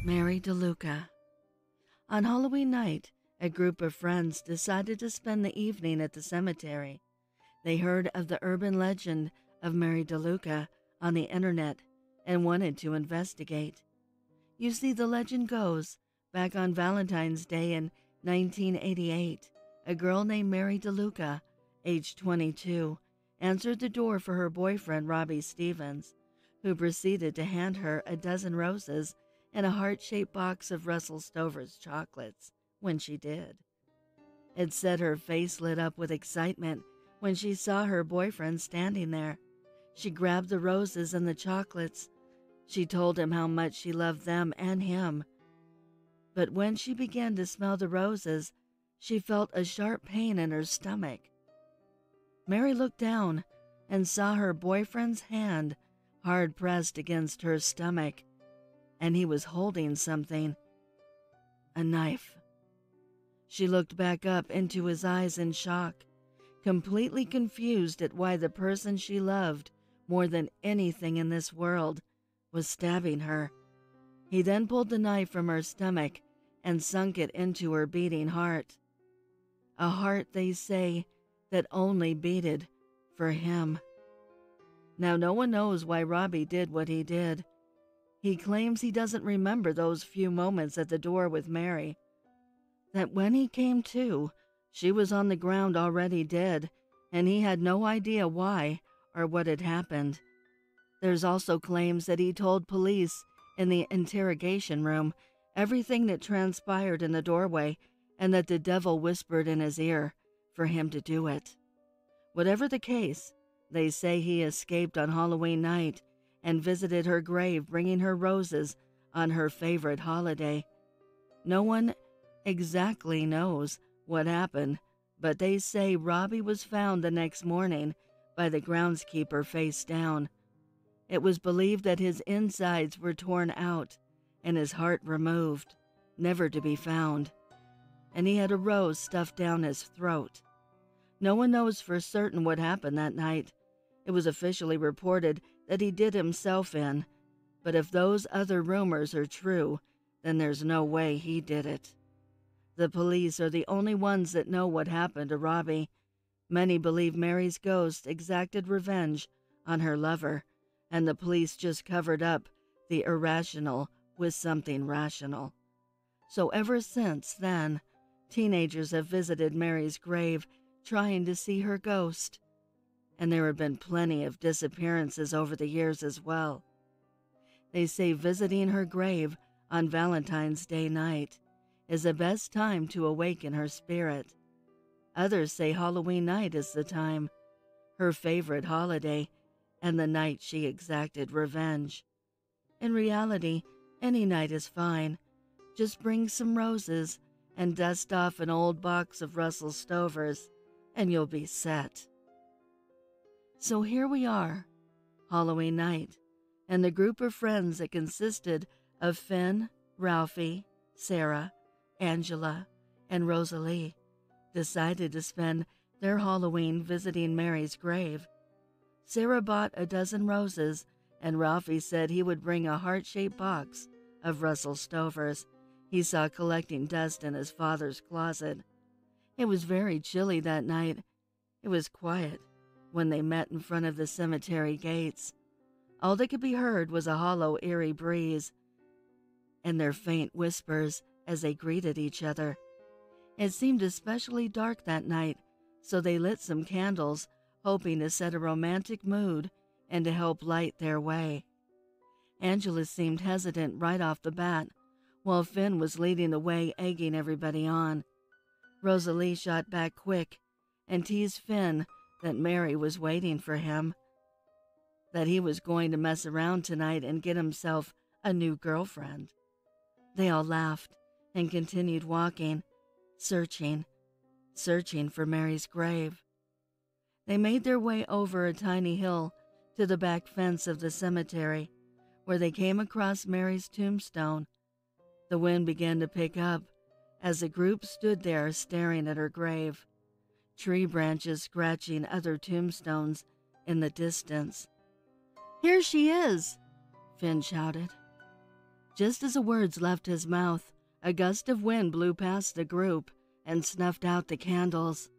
Mary Deluca. On Halloween night, a group of friends decided to spend the evening at the cemetery. They heard of the urban legend of Mary Deluca on the internet and wanted to investigate. You see, the legend goes, back on Valentine's Day in 1988, a girl named Mary Deluca, age 22, answered the door for her boyfriend Robbie Stevens, who proceeded to hand her a dozen roses and a heart-shaped box of Russell Stover's chocolates when she did. It said her face lit up with excitement when she saw her boyfriend standing there. She grabbed the roses and the chocolates. She told him how much she loved them and him. But when she began to smell the roses, she felt a sharp pain in her stomach. Mary looked down and saw her boyfriend's hand hard pressed against her stomach, and he was holding something. A knife. She looked back up into his eyes in shock, completely confused at why the person she loved more than anything in this world was stabbing her. He then pulled the knife from her stomach and sunk it into her beating heart. A heart, they say, that only beated for him. Now, no one knows why Robbie did what he did. He claims he doesn't remember those few moments at the door with Mary, that when he came to, she was on the ground already dead, and he had no idea why or what had happened. There's also claims that he told police in the interrogation room everything that transpired in the doorway, and that the devil whispered in his ear for him to do it. Whatever the case, they say he escaped on Halloween night and visited her grave, bringing her roses on her favorite holiday. No one exactly knows what happened, but they say Robbie was found the next morning by the groundskeeper face down. It was believed that his insides were torn out and his heart removed, never to be found, and he had a rose stuffed down his throat. No one knows for certain what happened that night. It was officially reported that he did himself in, but if those other rumors are true, then there's no way he did it. The police are the only ones that know what happened to Robbie. Many believe Mary's ghost exacted revenge on her lover, and the police just covered up the irrational with something rational. So ever since then, teenagers have visited Mary's grave trying to see her ghost. And there have been plenty of disappearances over the years as well. They say visiting her grave on Valentine's Day night is the best time to awaken her spirit. Others say Halloween night is the time, her favorite holiday, and the night she exacted revenge. In reality, any night is fine. Just bring some roses and dust off an old box of Russell Stover's, and you'll be set. So here we are, Halloween night, and the group of friends that consisted of Finn, Ralphie, Sarah, Angela, and Rosalie decided to spend their Halloween visiting Mary's grave. Sarah bought a dozen roses, and Ralphie said he would bring a heart-shaped box of Russell Stover's he saw collecting dust in his father's closet. It was very chilly that night. It was quiet when they met in front of the cemetery gates. All that could be heard was a hollow, eerie breeze and their faint whispers as they greeted each other. It seemed especially dark that night, so they lit some candles, hoping to set a romantic mood and to help light their way. Angela seemed hesitant right off the bat, while Finn was leading the way, egging everybody on. Rosalie shot back quick and teased Finn that Mary was waiting for him, that he was going to mess around tonight and get himself a new girlfriend. They all laughed and continued walking, searching for Mary's grave. They made their way over a tiny hill to the back fence of the cemetery, where they came across Mary's tombstone. The wind began to pick up as the group stood there staring at her grave, tree branches scratching other tombstones in the distance. "Here she is!" Finn shouted. Just as the words left his mouth, a gust of wind blew past the group and snuffed out the candles.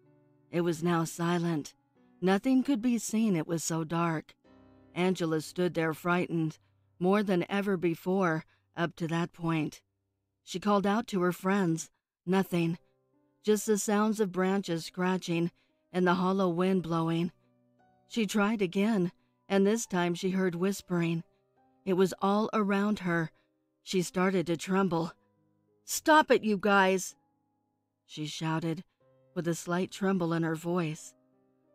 It was now silent. Nothing could be seen, it was so dark. Angela stood there frightened, more than ever before up to that point. She called out to her friends. Nothing. Just the sounds of branches scratching and the hollow wind blowing. She tried again, and this time she heard whispering. It was all around her. She started to tremble. "Stop it, you guys!" she shouted, with a slight tremble in her voice.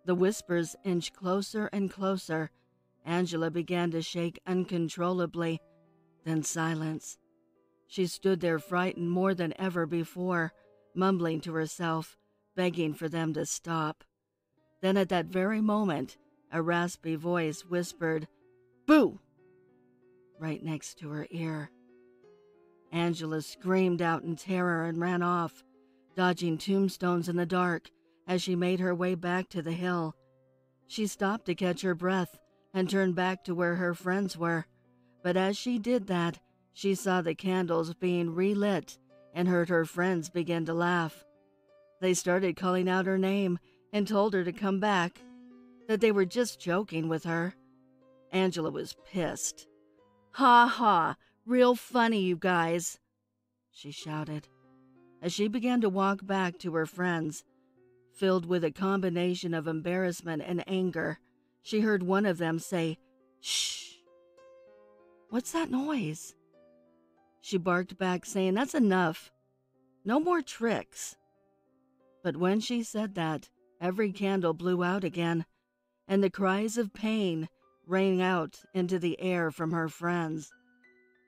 The whispers inched closer and closer. Angela began to shake uncontrollably. Then silence. She stood there frightened more than ever before, mumbling to herself, begging for them to stop. Then at that very moment, a raspy voice whispered, "Boo!" right next to her ear. Angela screamed out in terror and ran off, dodging tombstones in the dark as she made her way back to the hill. She stopped to catch her breath and turned back to where her friends were, but as she did that, she saw the candles being relit and heard her friends begin to laugh. They started calling out her name and told her to come back, that they were just joking with her. Angela was pissed. "Ha ha, real funny, you guys," she shouted. As she began to walk back to her friends, filled with a combination of embarrassment and anger, she heard one of them say, "Shh." "What's that noise?" She barked back, saying, "That's enough. No more tricks." But when she said that, every candle blew out again, and the cries of pain rang out into the air from her friends.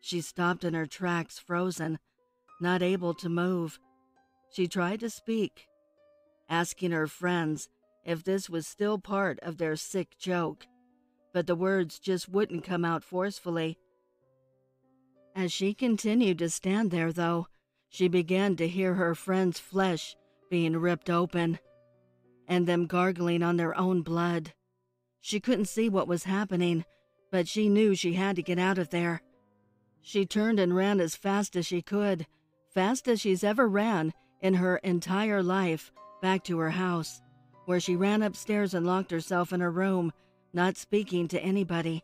She stopped in her tracks, frozen, not able to move. She tried to speak, asking her friends if this was still part of their sick joke, but the words just wouldn't come out forcefully. As she continued to stand there, though, she began to hear her friends' flesh being ripped open, and them gargling on their own blood. She couldn't see what was happening, but she knew she had to get out of there. She turned and ran as fast as she could, fast as she's ever ran in her entire life, back to her house, where she ran upstairs and locked herself in her room, not speaking to anybody.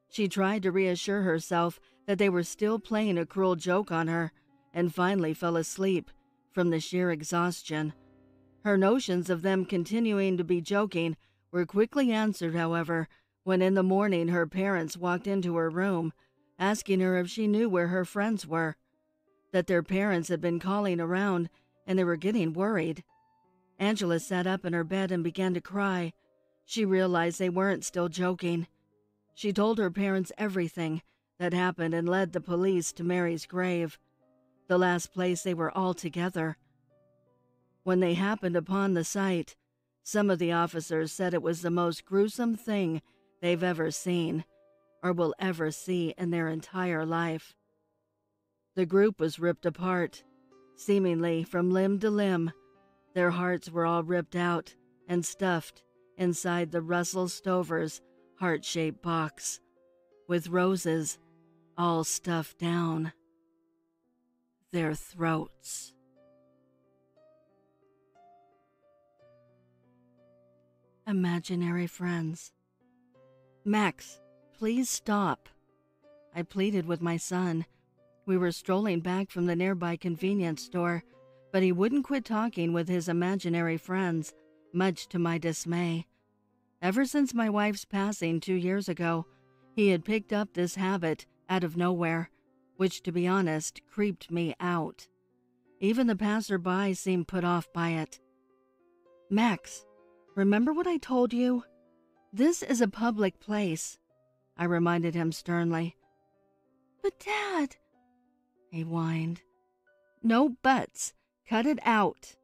She tried to reassure herself that they were still playing a cruel joke on her, and finally fell asleep from the sheer exhaustion. Her notions of them continuing to be joking were quickly answered, however, when in the morning her parents walked into her room, asking her if she knew where her friends were, that their parents had been calling around and they were getting worried. Angela sat up in her bed and began to cry. She realized they weren't still joking. She told her parents everything that happened and led the police to Mary's grave, the last place they were all together. When they happened upon the site, some of the officers said it was the most gruesome thing they've ever seen, or will ever see in their entire life. The group was ripped apart, seemingly from limb to limb. Their hearts were all ripped out and stuffed inside the Russell Stover's heart-shaped box, with roses all stuffed down their throats. Imaginary friends. "Max, please stop," I pleaded with my son. We were strolling back from the nearby convenience store, but he wouldn't quit talking with his imaginary friends, much to my dismay. Ever since my wife's passing 2 years ago, he had picked up this habit out of nowhere, which, to be honest, creeped me out. Even the passerby seemed put off by it. "Max, remember what I told you? This is a public place," I reminded him sternly. "But Dad," he whined. "No buts. Cut it out,"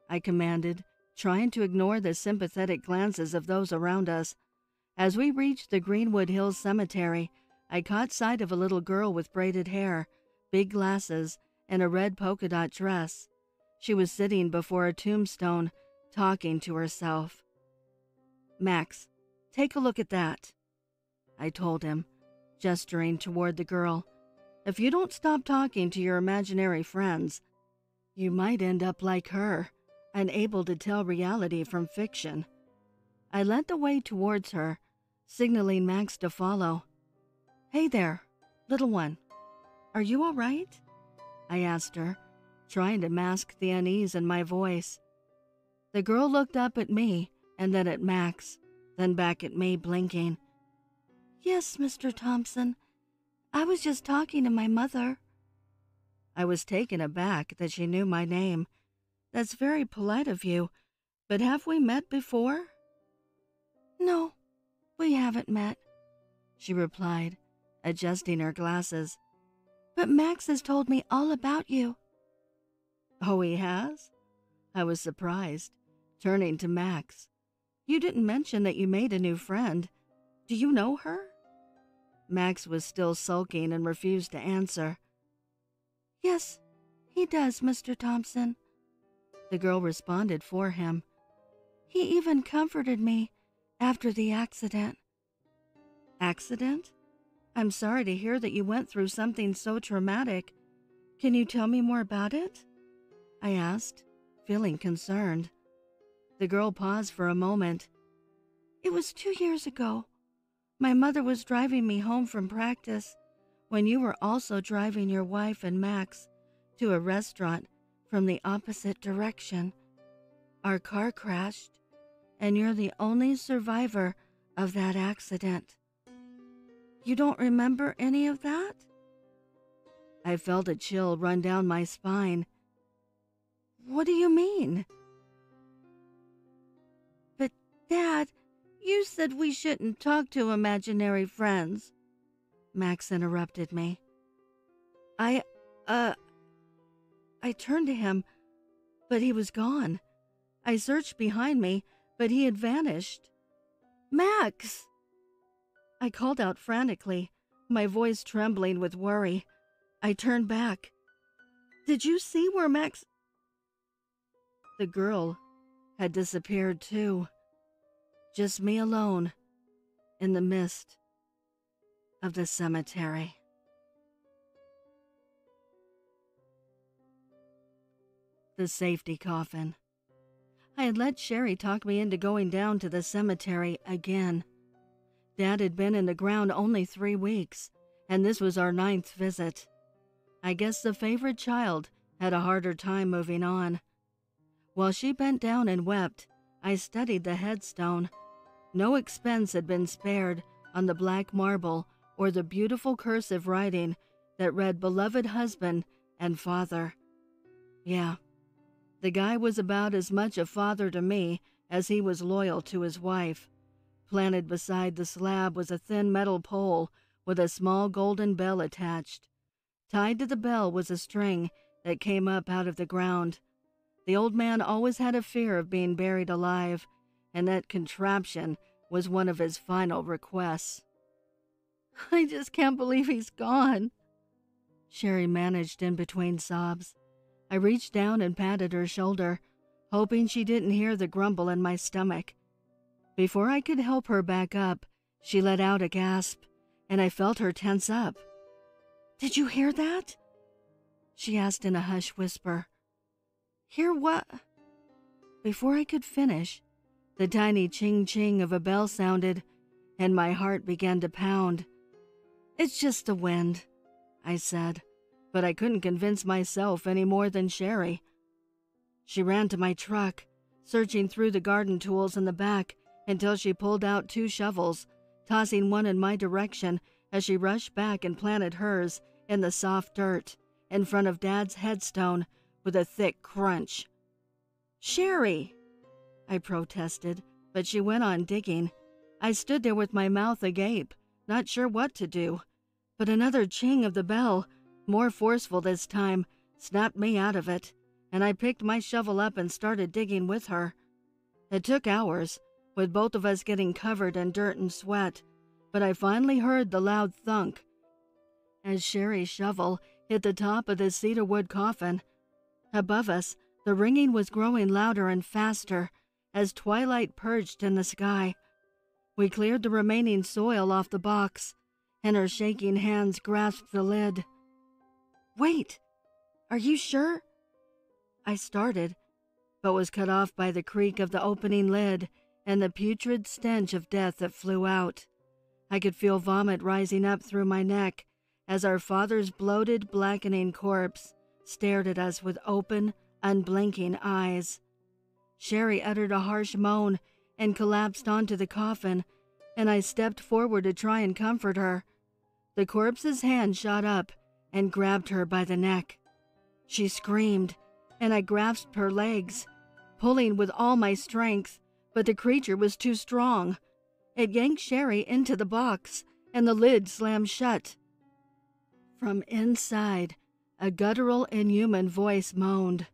I commanded, trying to ignore the sympathetic glances of those around us. As we reached the Greenwood Hills Cemetery, I caught sight of a little girl with braided hair, big glasses, and a red polka dot dress. She was sitting before a tombstone, talking to herself. "Max, take a look at that," I told him, gesturing toward the girl. If you don't stop talking to your imaginary friends, you might end up like her, unable to tell reality from fiction. I led the way towards her, signaling Max to follow. Hey there, little one. Are you all right? I asked her, trying to mask the unease in my voice. The girl looked up at me and then at Max, then back at me, blinking. Yes, Mr. Thompson. I was just talking to my mother. I was taken aback that she knew my name. That's very polite of you, but have we met before? No, we haven't met, she replied, adjusting her glasses. But Max has told me all about you. Oh, he has? I was surprised, turning to Max. You didn't mention that you made a new friend. Do you know her? Max was still sulking and refused to answer. Yes, he does, Mr. Thompson. The girl responded for him. He even comforted me after the accident. Accident? I'm sorry to hear that you went through something so traumatic. Can you tell me more about it? I asked, feeling concerned. The girl paused for a moment. It was 2 years ago. My mother was driving me home from practice when you were also driving your wife and Max to a restaurant from the opposite direction. Our car crashed, and you're the only survivor of that accident. You don't remember any of that? I felt a chill run down my spine. What do you mean? But, Dad, you said we shouldn't talk to imaginary friends. Max interrupted me. I turned to him, but he was gone. I searched behind me, but he had vanished. Max! I called out frantically, my voice trembling with worry. I turned back. Did you see where Max... The girl had disappeared too. Just me alone, in the mist of the cemetery. The safety coffin. I had let Sherry talk me into going down to the cemetery again. Dad had been in the ground only 3 weeks, and this was our 9th visit. I guess the favorite child had a harder time moving on. While she bent down and wept, I studied the headstone. No expense had been spared on the black marble or the beautiful cursive writing that read beloved husband and father. Yeah, the guy was about as much a father to me as he was loyal to his wife. Planted beside the slab was a thin metal pole with a small golden bell attached. Tied to the bell was a string that came up out of the ground. The old man always had a fear of being buried alive, and that contraption was one of his final requests. I just can't believe he's gone, Sherry managed in between sobs. I reached down and patted her shoulder, hoping she didn't hear the grumble in my stomach. Before I could help her back up, she let out a gasp, and I felt her tense up. Did you hear that? She asked in a hushed whisper. Hear what? Before I could finish, the tiny ching-ching of a bell sounded, and my heart began to pound. It's just the wind, I said, but I couldn't convince myself any more than Sherry. She ran to my truck, searching through the garden tools in the back until she pulled out 2 shovels, tossing one in my direction as she rushed back and planted hers in the soft dirt in front of Dad's headstone with a thick crunch. Sherry! I protested, but she went on digging. I stood there with my mouth agape, not sure what to do. But another ching of the bell, more forceful this time, snapped me out of it, and I picked my shovel up and started digging with her. It took hours, with both of us getting covered in dirt and sweat, but I finally heard the loud thunk as Sherry's shovel hit the top of the cedarwood coffin. Above us, the ringing was growing louder and faster as twilight purged in the sky. We cleared the remaining soil off the box, and her shaking hands grasped the lid. Wait! Are you sure? I started, but was cut off by the creak of the opening lid and the putrid stench of death that flew out. I could feel vomit rising up through my neck as our father's bloated, blackening corpse stared at us with open, unblinking eyes. Sherry uttered a harsh moan and collapsed onto the coffin, and I stepped forward to try and comfort her. The corpse's hand shot up and grabbed her by the neck. She screamed, and I grasped her legs, pulling with all my strength, but the creature was too strong. It yanked Sherry into the box, and the lid slammed shut. From inside, a guttural, inhuman voice moaned.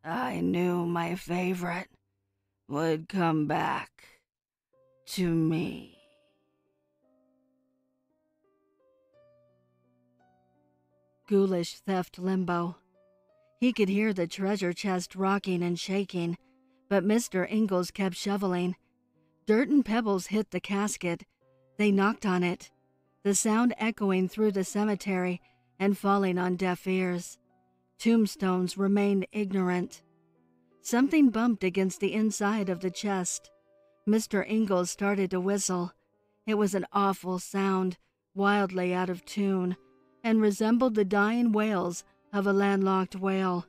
I knew my favorite would come back to me. Ghoulish theft Limbo. He could hear the treasure chest rocking and shaking, but Mr. Ingalls kept shoveling. Dirt and pebbles hit the casket. They knocked on it, the sound echoing through the cemetery and falling on deaf ears. Tombstones remained ignorant. Something bumped against the inside of the chest. Mr. Ingalls started to whistle. It was an awful sound, wildly out of tune, and resembled the dying wails of a landlocked whale.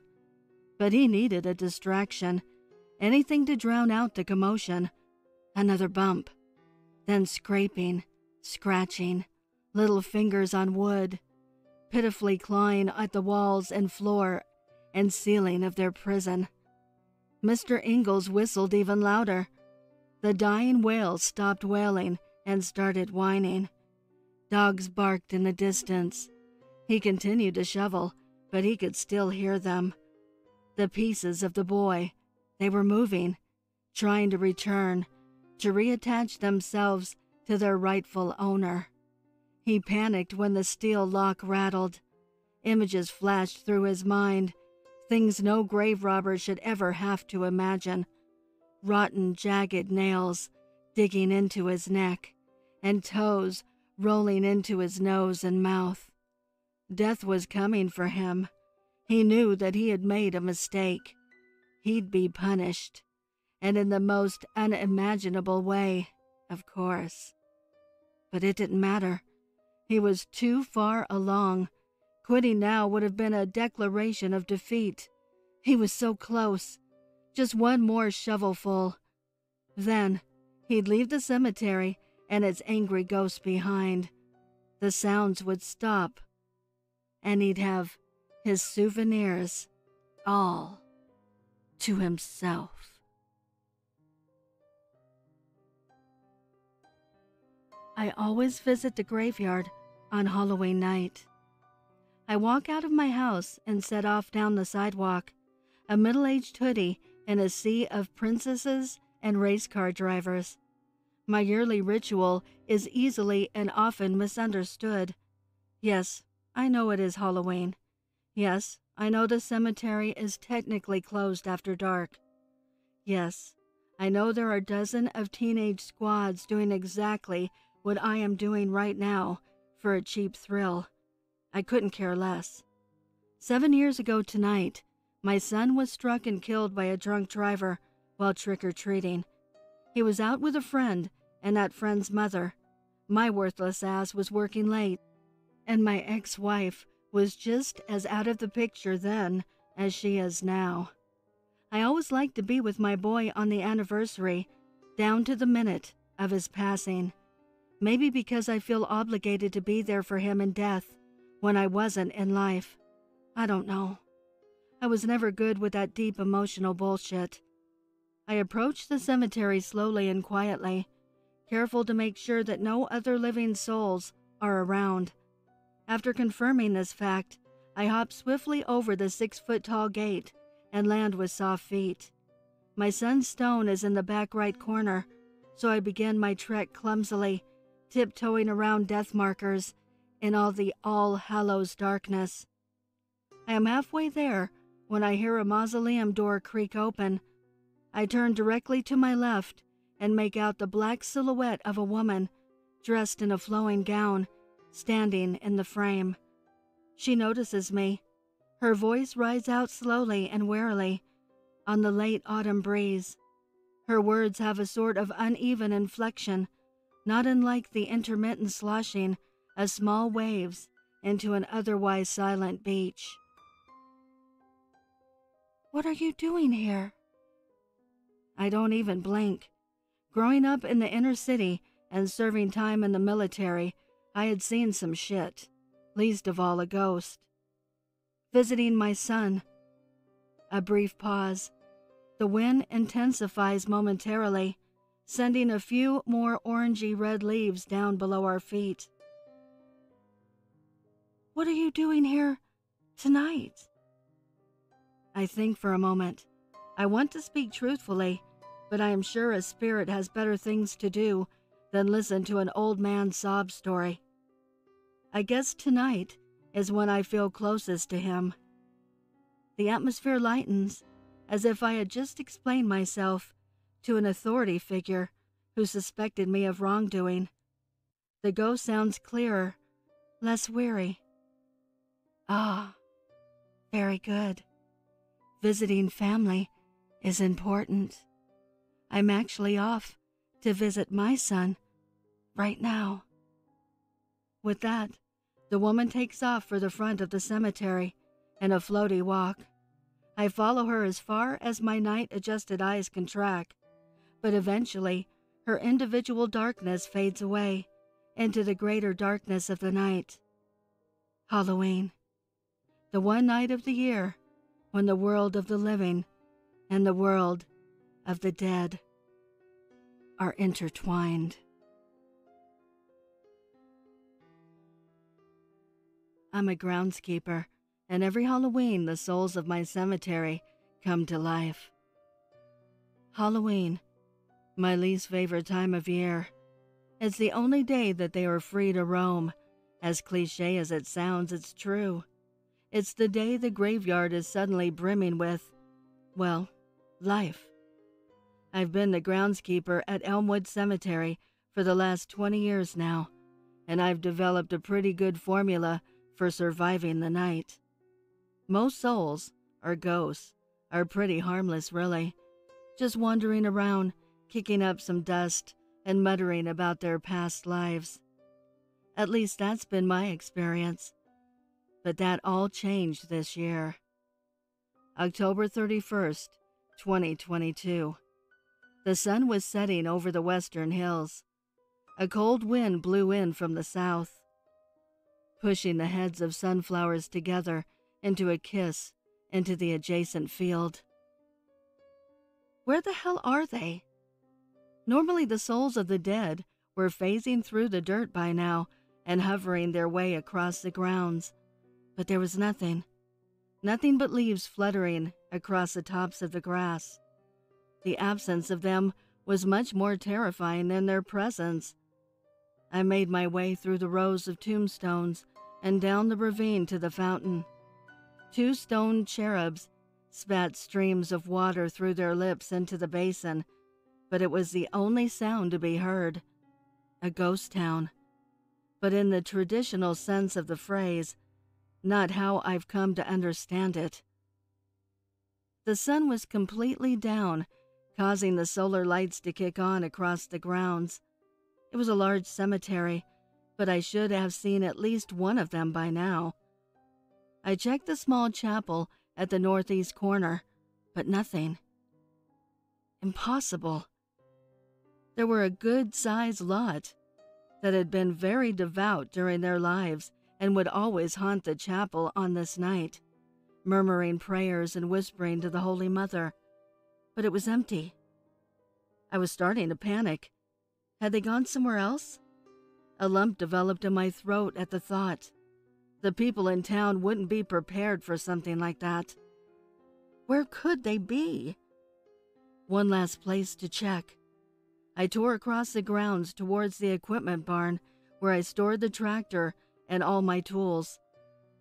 But he needed a distraction, anything to drown out the commotion. Another bump, then scraping, scratching, little fingers on wood, pitifully clawing at the walls and floor and ceiling of their prison. Mr. Ingalls whistled even louder. The dying whale stopped wailing and started whining. Dogs barked in the distance. He continued to shovel, but he could still hear them. The pieces of the boy, they were moving, trying to return, to reattach themselves to their rightful owner. He panicked when the steel lock rattled. Images flashed through his mind, things no grave robber should ever have to imagine. Rotten, jagged nails digging into his neck, and toes rolling into his nose and mouth. Death was coming for him. He knew that he had made a mistake. He'd be punished, and in the most unimaginable way, of course. But it didn't matter. He was too far along. Quitting now would have been a declaration of defeat. He was so close. Just one more shovelful. Then he'd leave the cemetery and its angry ghosts behind. The sounds would stop, and he'd have his souvenirs all to himself. I always visit the graveyard on Halloween night. I walk out of my house and set off down the sidewalk, a middle-aged hoodie in a sea of princesses and race car drivers. My yearly ritual is easily and often misunderstood. Yes, I know it is Halloween. Yes, I know the cemetery is technically closed after dark. Yes, I know there are a dozen of teenage squads doing exactly what I am doing right now for a cheap thrill. I couldn't care less. 7 years ago tonight, my son was struck and killed by a drunk driver while trick-or-treating. He was out with a friend and that friend's mother. My worthless ass was working late, and my ex-wife was just as out of the picture then as she is now. I always liked to be with my boy on the anniversary, down to the minute of his passing. Maybe because I feel obligated to be there for him in death when I wasn't in life. I don't know. I was never good with that deep emotional bullshit. I approached the cemetery slowly and quietly, careful to make sure that no other living souls are around. After confirming this fact, I hop swiftly over the 6-foot-tall gate and land with soft feet. My son's stone is in the back right corner, so I begin my trek clumsily, tiptoeing around death markers in all the All Hallows darkness. I am halfway there when I hear a mausoleum door creak open. I turn directly to my left and make out the black silhouette of a woman, dressed in a flowing gown, standing in the frame. She notices me. Her voice rides out slowly and warily on the late autumn breeze. Her words have a sort of uneven inflection, not unlike the intermittent sloshing of small waves into an otherwise silent beach. "What are you doing here?" I don't even blink. Growing up in the inner city and serving time in the military, I had seen some shit, least of all a ghost. Visiting my son. A brief pause. The wind intensifies momentarily, sending a few more orangey red leaves down below our feet. "What are you doing here tonight?" I think for a moment. I want to speak truthfully, but I am sure a spirit has better things to do than listen to an old man's sob story. I guess tonight is when I feel closest to him. The atmosphere lightens, as if I had just explained myself to an authority figure who suspected me of wrongdoing. The ghost sounds clearer, less weary. "Ah, very good. Visiting family is important. I'm actually off to visit my son right now." With that, the woman takes off for the front of the cemetery in a floaty walk. I follow her as far as my night-adjusted eyes can track, but eventually her individual darkness fades away into the greater darkness of the night. Halloween. The one night of the year when the world of the living and the world of the dead are intertwined. I'm a groundskeeper, and every Halloween the souls of my cemetery come to life. Halloween, my least favorite time of year. It's the only day that they are free to roam. As cliche as it sounds, it's true. It's the day the graveyard is suddenly brimming with, well, life. I've been the groundskeeper at Elmwood Cemetery for the last 20 years now, and I've developed a pretty good formula for surviving the night. Most souls, or ghosts, are pretty harmless really, just wandering around, kicking up some dust and muttering about their past lives. At least that's been my experience. But that all changed this year. October 31st, 2022. The sun was setting over the western hills. A cold wind blew in from the south, pushing the heads of sunflowers together into a kiss into the adjacent field. Where the hell are they? Normally the souls of the dead were phasing through the dirt by now and hovering their way across the grounds, but there was nothing. Nothing but leaves fluttering across the tops of the grass. The absence of them was much more terrifying than their presence. I made my way through the rows of tombstones and down the ravine to the fountain. 2 stone cherubs spat streams of water through their lips into the basin, but it was the only sound to be heard. A ghost town, but in the traditional sense of the phrase, not how I've come to understand it. The sun was completely down, causing the solar lights to kick on across the grounds. It was a large cemetery, but I should have seen at least one of them by now. I checked the small chapel at the northeast corner, but nothing. Impossible. There were a good-sized lot that had been very devout during their lives and would always haunt the chapel on this night, murmuring prayers and whispering to the Holy Mother. But it was empty. I was starting to panic. Had they gone somewhere else? A lump developed in my throat at the thought. The people in town wouldn't be prepared for something like that. Where could they be? One last place to check. I tore across the grounds towards the equipment barn where I stored the tractor and all my tools.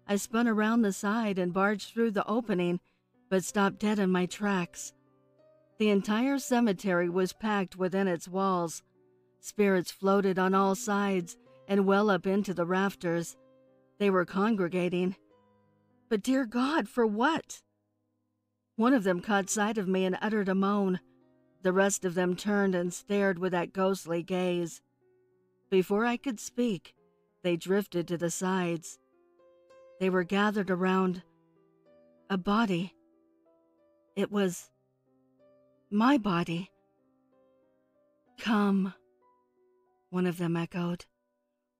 I spun around the side and barged through the opening, but stopped dead in my tracks. The entire cemetery was packed within its walls. Spirits floated on all sides and well up into the rafters. They were congregating, But dear God, for what? One of them caught sight of me and uttered a moan. The rest of them turned and stared with that ghostly gaze. Before I could speak, they drifted to the sides. They were gathered around a body. It was my body. Come, one of them echoed.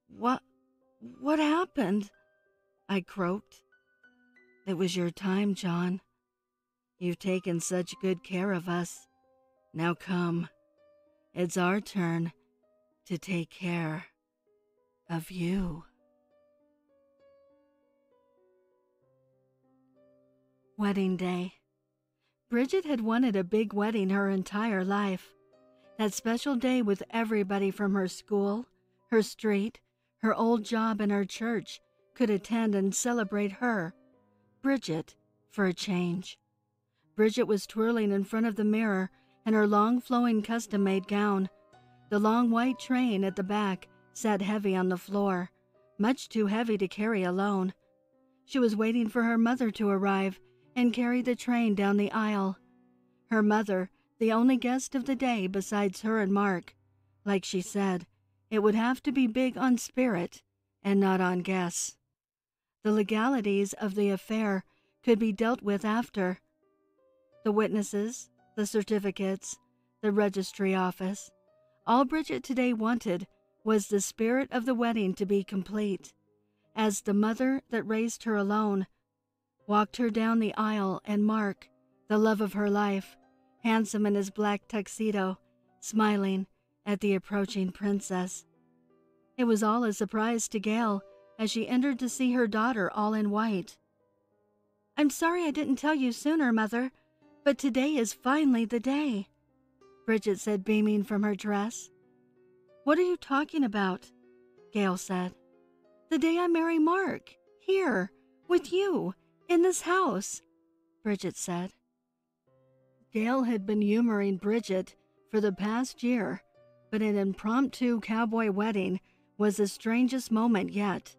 What happened? I croaked. It was your time, John. You've taken such good care of us. Now come. It's our turn to take care of you. Wedding day. Bridget had wanted a big wedding her entire life. That special day with everybody from her school, her street, her old job, and her church could attend and celebrate her, Bridget, for a change. Bridget was twirling in front of the mirror in her long flowing custom-made gown. The long white train at the back sat heavy on the floor, much too heavy to carry alone. She was waiting for her mother to arrive and carry the train down the aisle. Her mother, the only guest of the day besides her and Mark. Like she said, it would have to be big on spirit and not on guests. The legalities of the affair could be dealt with after. The witnesses, the certificates, the registry office. All Bridget today wanted was the spirit of the wedding to be complete. As the mother that raised her alone walked her down the aisle, and Mark, the love of her life, handsome in his black tuxedo, smiling at the approaching princess. It was all a surprise to Gail as she entered to see her daughter all in white. I'm sorry I didn't tell you sooner, Mother, but today is finally the day, Bridget said, beaming from her dress. What are you talking about? Gail said. The day I marry Mark, here, with you, in this house, Bridget said. Gail had been humoring Bridget for the past year, but an impromptu cowboy wedding was the strangest moment yet,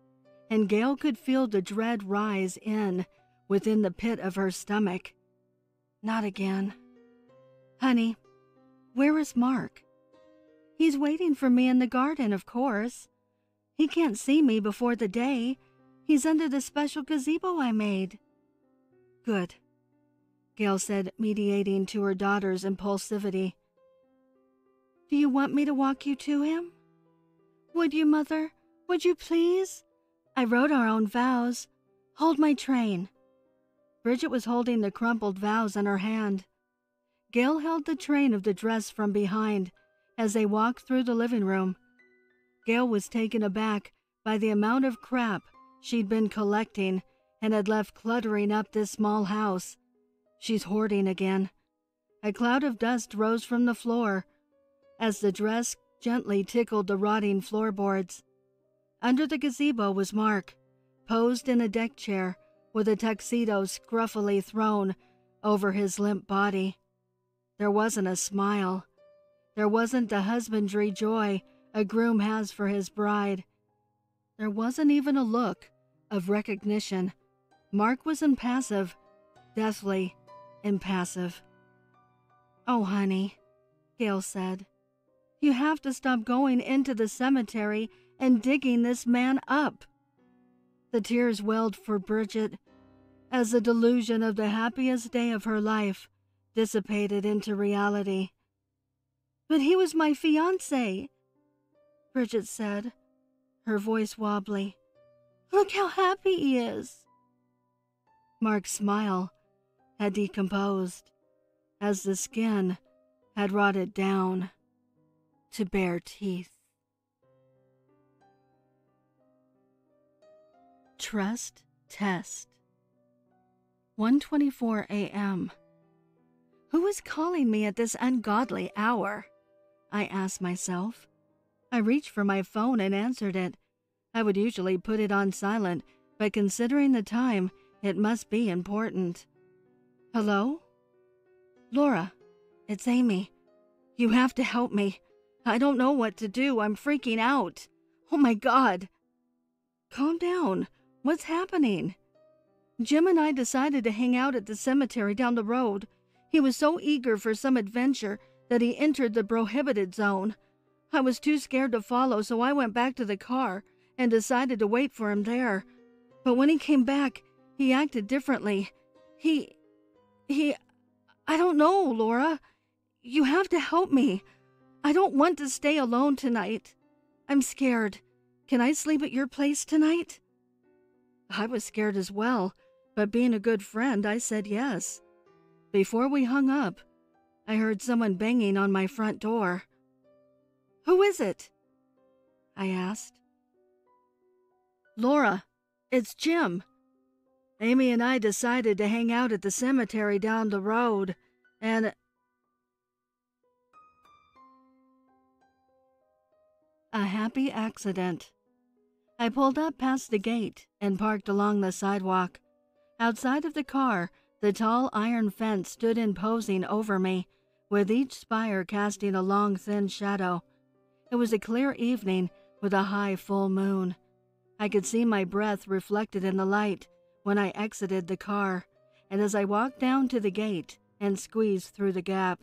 and Gail could feel the dread rise within the pit of her stomach. Not again. Honey, where is Mark? He's waiting for me in the garden, of course. He can't see me before the day. He's under the special gazebo I made. Good, Gail said, mediating to her daughter's impulsivity. Do you want me to walk you to him? Would you, Mother? Would you please? I wrote our own vows. Hold my train. Bridget was holding the crumpled vows in her hand. Gail held the train of the dress from behind as they walked through the living room. Gail was taken aback by the amount of crap she'd been collecting and had left cluttering up this small house. She's hoarding again. A cloud of dust rose from the floor as the dress gently tickled the rotting floorboards. Under the gazebo was Mark, posed in a deck chair with a tuxedo scruffily thrown over his limp body. There wasn't a smile. There wasn't the husbandry joy a groom has for his bride. There wasn't even a look of recognition. Mark was impassive, deathly impassive. Oh, honey, Gail said, you have to stop going into the cemetery and digging this man up. The tears welled for Bridget as the delusion of the happiest day of her life dissipated into reality. But he was my fiancé, Bridget said, her voice wobbly. Look how happy he is. Mark's smile had decomposed as the skin had rotted down to bare teeth. Trust test. 1:24 a.m. Who is calling me at this ungodly hour? I asked myself. I reached for my phone and answered it. I would usually put it on silent, but considering the time, it must be important. Hello? Laura, it's Amy. You have to help me. I don't know what to do. I'm freaking out. Oh my God. Calm down. What's happening? Jim and I decided to hang out at the cemetery down the road. He was so eager for some adventure that he entered the prohibited zone. I was too scared to follow, so I went back to the car and decided to wait for him there. But when he came back, he acted differently. I don't know, Laura. You have to help me. I don't want to stay alone tonight. I'm scared. Can I sleep at your place tonight? I was scared as well, but being a good friend, I said yes. Before we hung up, I heard someone banging on my front door. Who is it? I asked. Laura, it's Jim. Amy and I decided to hang out at the cemetery down the road, and a happy accident. I pulled up past the gate and parked along the sidewalk. Outside of the car, the tall iron fence stood imposing over me, with each spire casting a long, thin shadow. It was a clear evening with a high full moon. I could see my breath reflected in the light when I exited the car, and as I walked down to the gate and squeezed through the gap,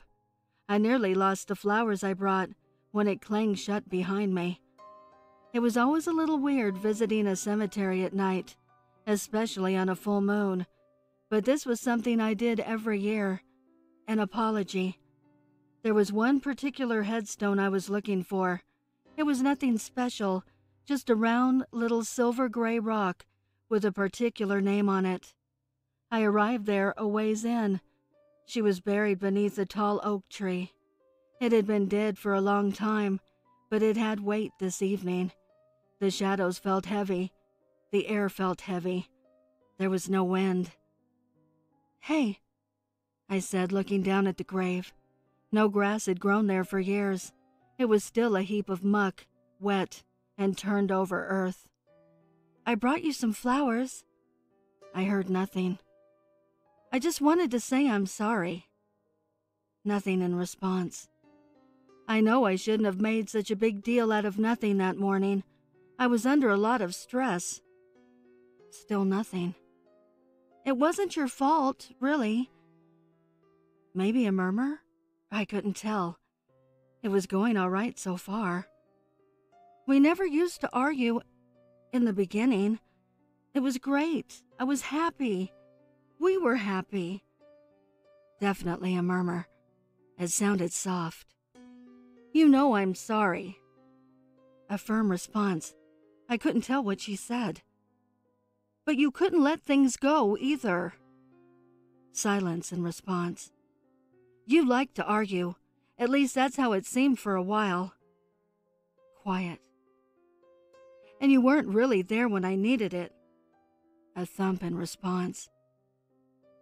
I nearly lost the flowers I brought when it clanged shut behind me. It was always a little weird visiting a cemetery at night, especially on a full moon, but this was something I did every year. An apology. There was one particular headstone I was looking for. It was nothing special, just a round little silver gray rock with a particular name on it. I arrived there a ways in. She was buried beneath a tall oak tree. It had been dead for a long time, but it had weight this evening. The shadows felt heavy. The air felt heavy. There was no wind. Hey, I said, looking down at the grave. No grass had grown there for years. It was still a heap of muck, wet, and turned over earth. I brought you some flowers. I heard nothing. I just wanted to say I'm sorry. Nothing in response. I know I shouldn't have made such a big deal out of nothing that morning. I was under a lot of stress. Still nothing. It wasn't your fault, really. Maybe a murmur? I couldn't tell. It was going all right so far. We never used to argue in the beginning. It was great. I was happy. We were happy. Definitely a murmur. It sounded soft. You know I'm sorry. A firm response. I couldn't tell what she said. But you couldn't let things go either. Silence in response. You liked to argue. At least that's how it seemed for a while. Quiet. And you weren't really there when I needed it. A thump in response.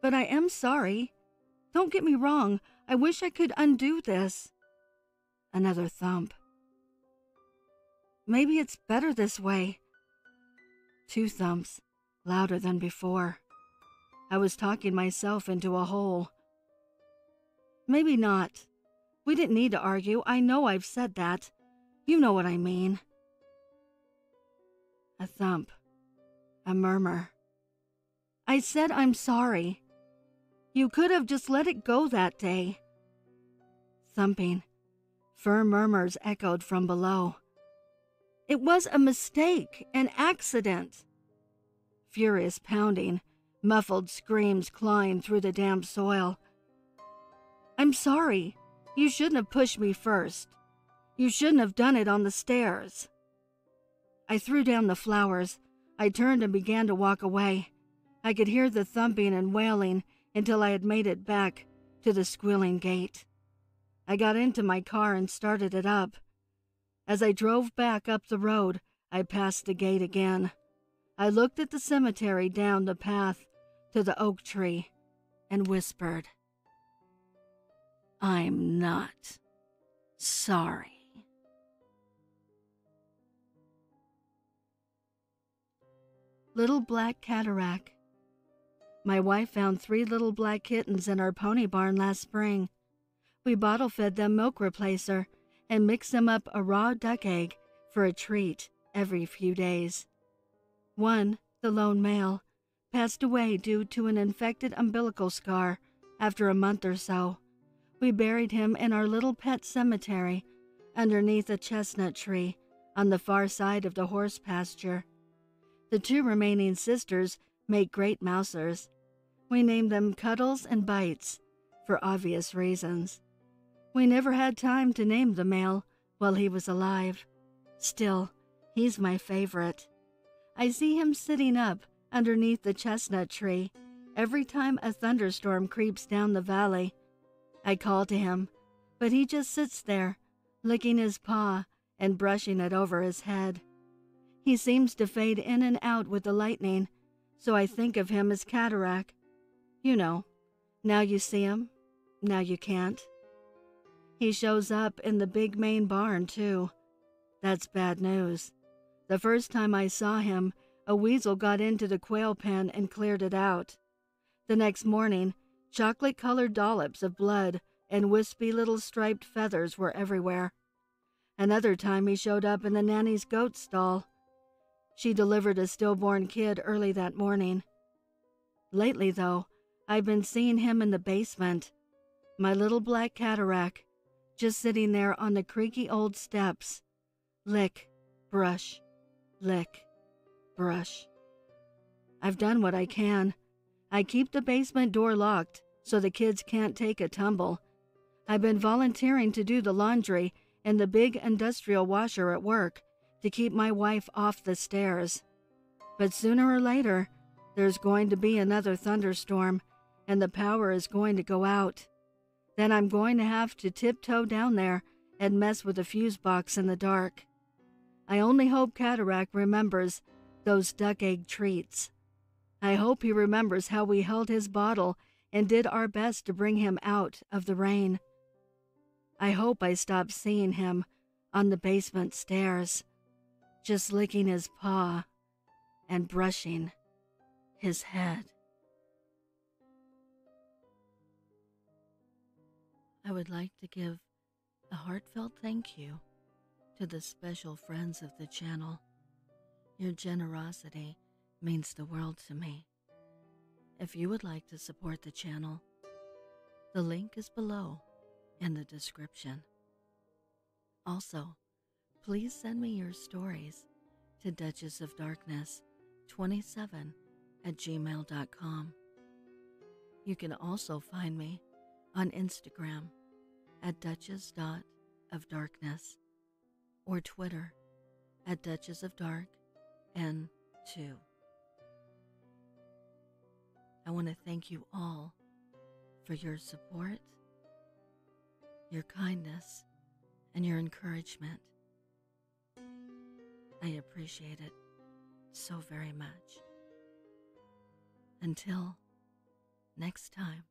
But I am sorry. Don't get me wrong. I wish I could undo this. Another thump. Maybe it's better this way. Two thumps, louder than before. I was talking myself into a hole. Maybe not. We didn't need to argue. I know I've said that. You know what I mean. A thump. A murmur. I said I'm sorry. You could have just let it go that day. Thumping. Firm murmurs echoed from below. It was a mistake, an accident. Furious pounding, muffled screams clawing through the damp soil. I'm sorry. You shouldn't have pushed me first. You shouldn't have done it on the stairs. I threw down the flowers. I turned and began to walk away. I could hear the thumping and wailing until I had made it back to the squealing gate. I got into my car and started it up. As I drove back up the road, I passed the gate again. I looked at the cemetery down the path to the oak tree and whispered, I'm not sorry. Little Black Cataract. My wife found 3 little black kittens in our pony barn last spring. We bottle-fed them milk replacer and mixed them up a raw duck egg for a treat every few days. One, the lone male, passed away due to an infected umbilical scar after a month or so. We buried him in our little pet cemetery underneath a chestnut tree on the far side of the horse pasture. The 2 remaining sisters make great mousers. We named them Cuddles and Bites for obvious reasons. We never had time to name the male while he was alive. Still, he's my favorite. I see him sitting up underneath the chestnut tree every time a thunderstorm creeps down the valley. I call to him, but he just sits there, licking his paw and brushing it over his head. He seems to fade in and out with the lightning, so I think of him as Cataract. You know, now you see him, now you can't. He shows up in the big main barn, too. That's bad news. The first time I saw him, a weasel got into the quail pen and cleared it out. The next morning, chocolate-colored dollops of blood and wispy little striped feathers were everywhere. Another time he showed up in the nanny's goat stall. She delivered a stillborn kid early that morning. Lately, though, I've been seeing him in the basement. My little Black Cataract, just sitting there on the creaky old steps. Lick, brush, lick, brush. I've done what I can. I keep the basement door locked so the kids can't take a tumble. I've been volunteering to do the laundry in the big industrial washer at work to keep my wife off the stairs. But sooner or later, there's going to be another thunderstorm and the power is going to go out. Then I'm going to have to tiptoe down there and mess with the fuse box in the dark. I only hope Cataract remembers those duck egg treats. I hope he remembers how we held his bottle and did our best to bring him out of the rain. I hope I stop seeing him on the basement stairs, just licking his paw and brushing his head. I would like to give a heartfelt thank you to the special friends of the channel. Your generosity means the world to me. If you would like to support the channel, the link is below in the description. Also, please send me your stories to duchessofdarkness27@gmail.com. You can also find me on Instagram at duchess.ofdarkness or Twitter at duchessofdarkn2. I want to thank you all for your support, your kindness, and your encouragement. I appreciate it so very much. Until next time.